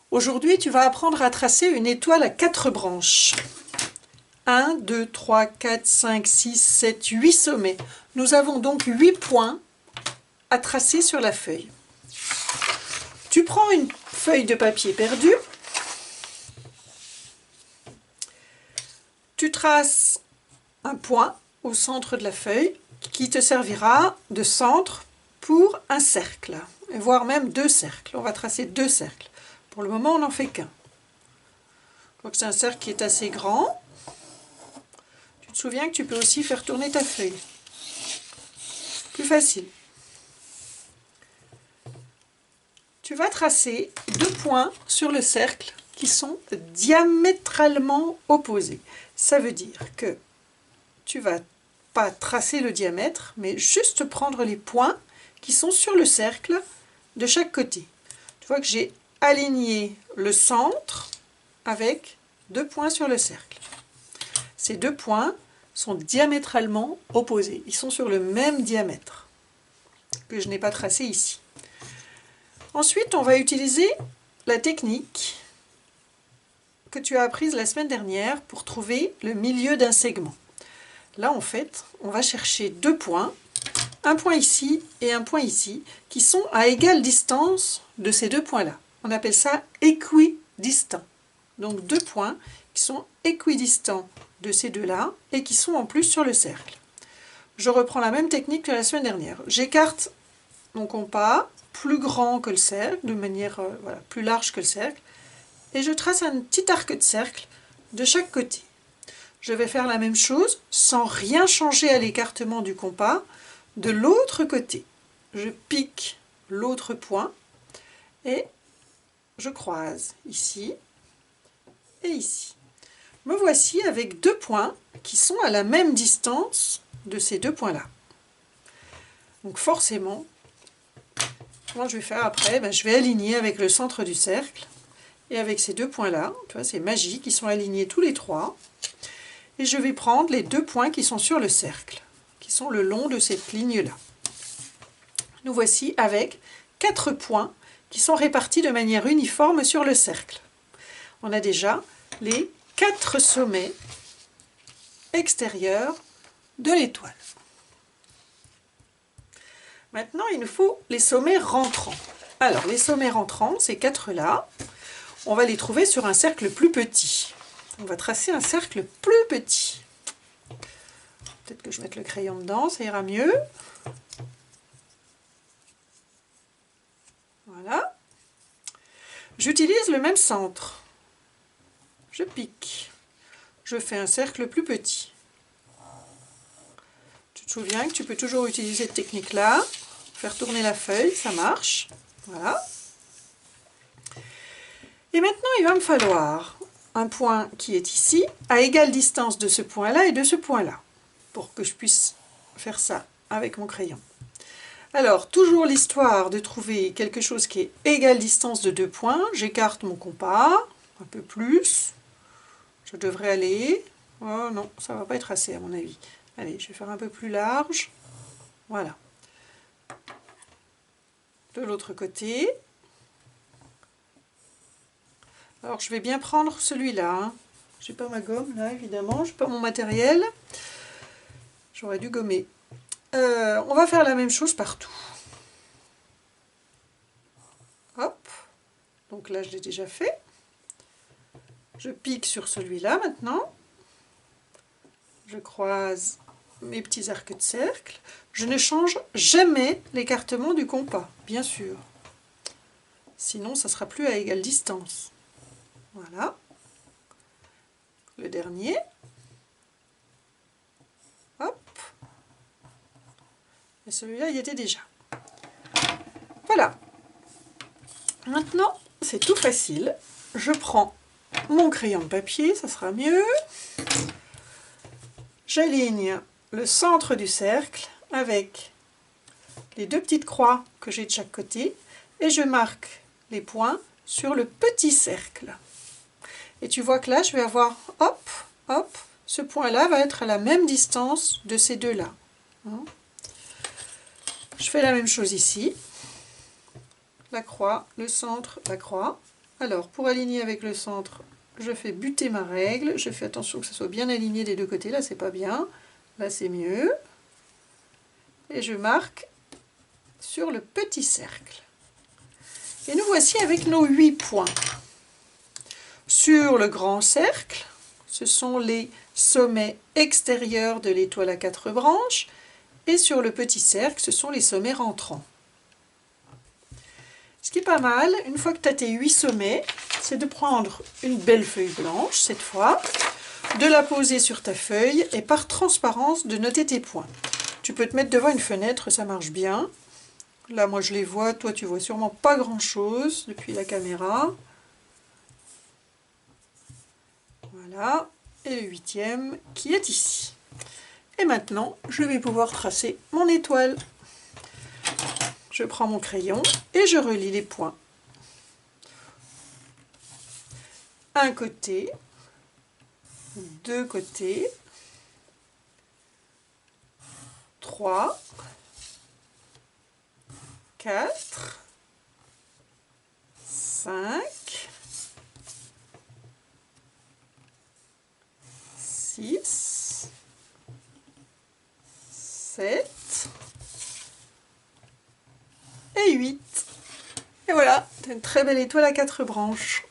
Aujourd'hui, tu vas apprendre à tracer une étoile à 4 branches. 1, 2, 3, 4, 5, 6, 7, 8 sommets. Nous avons donc 8 points à tracer sur la feuille. Tu prends une feuille de papier perdu. Tu traces un point au centre de la feuille qui te servira de centre pour un cercle, voire même 2 cercles. On va tracer 2 cercles. Pour le moment, on n'en fait qu'un. Donc c'est un cercle qui est assez grand. Tu te souviens que tu peux aussi faire tourner ta feuille. Plus facile. Tu vas tracer 2 points sur le cercle qui sont diamétralement opposés. Ça veut dire que tu vas pas tracer le diamètre, mais juste prendre les points qui sont sur le cercle de chaque côté. Tu vois que j'ai aligné le centre avec 2 points sur le cercle. Ces 2 points sont diamétralement opposés. Ils sont sur le même diamètre que je n'ai pas tracé ici. Ensuite, on va utiliser la technique que tu as apprise la semaine dernière pour trouver le milieu d'un segment. Là, en fait, on va chercher 2 points, un point ici et un point ici, qui sont à égale distance de ces 2 points-là. On appelle ça équidistant. Donc 2 points qui sont équidistants de ces deux-là et qui sont en plus sur le cercle. Je reprends la même technique que la semaine dernière. J'écarte mon compas plus grand que le cercle, de manière plus large que le cercle, et je trace un petit arc de cercle de chaque côté. Je vais faire la même chose sans rien changer à l'écartement du compas de l'autre côté. Je pique l'autre point et je croise ici et ici. Me voici avec 2 points qui sont à la même distance de ces 2 points-là. Donc forcément, comment je vais faire après? Je vais aligner avec le centre du cercle et avec ces 2 points-là. Tu vois, c'est magique, ils sont alignés tous les 3. Et je vais prendre les 2 points qui sont sur le cercle, qui sont le long de cette ligne-là. Nous voici avec 4 points qui sont répartis de manière uniforme sur le cercle. On a déjà les 4 sommets extérieurs de l'étoile. Maintenant, il nous faut les sommets rentrants. Alors, les sommets rentrants, ces 4-là, on va les trouver sur un cercle plus petit. On va tracer un cercle plus petit. Peut-être que je mette le crayon dedans, ça ira mieux. Voilà. J'utilise le même centre. Je pique. Je fais un cercle plus petit. Tu te souviens que tu peux toujours utiliser cette technique-là. Faire tourner la feuille, ça marche. Voilà. Et maintenant, il va me falloir un point qui est ici, à égale distance de ce point-là et de ce point-là, pour que je puisse faire ça avec mon crayon. Alors, toujours l'histoire de trouver quelque chose qui est égale distance de 2 points, j'écarte mon compas, un peu plus, je devrais aller, oh non, ça ne va pas être assez à mon avis. Allez, je vais faire un peu plus large, voilà. De l'autre côté. Alors je vais bien prendre celui-là, hein. J'ai pas ma gomme là évidemment, j'ai pas mon matériel, j'aurais dû gommer. On va faire la même chose partout. Hop, donc là je l'ai déjà fait. Je pique sur celui-là maintenant. Je croise mes petits arcs de cercle. Je ne change jamais l'écartement du compas, bien sûr. Sinon ça sera plus à égale distance. Voilà. Le dernier. Hop. Et celui-là, il était déjà. Voilà. Maintenant, c'est tout facile. Je prends mon crayon de papier, ça sera mieux. J'aligne le centre du cercle avec les 2 petites croix que j'ai de chaque côté et je marque les points sur le petit cercle. Et tu vois que là, je vais avoir, hop, hop, ce point-là va être à la même distance de ces deux-là. Je fais la même chose ici. La croix, le centre, la croix. Alors, pour aligner avec le centre, je fais buter ma règle. Je fais attention que ça soit bien aligné des deux côtés. Là, c'est pas bien. Là, c'est mieux. Et je marque sur le petit cercle. Et nous voici avec nos 8 points. Sur le grand cercle, ce sont les sommets extérieurs de l'étoile à 4 branches. Et sur le petit cercle, ce sont les sommets rentrants. Ce qui est pas mal, une fois que tu as tes 8 sommets, c'est de prendre une belle feuille blanche cette fois, de la poser sur ta feuille et par transparence de noter tes points. Tu peux te mettre devant une fenêtre, ça marche bien. Là, moi je les vois, toi tu vois sûrement pas grand chose depuis la caméra. Voilà, et le 8e qui est ici. Et maintenant, je vais pouvoir tracer mon étoile. Je prends mon crayon et je relie les points. Un côté, deux côtés, 3, 4, 5, 6, 7 et 8. Et voilà, c'est une très belle étoile à 4 branches.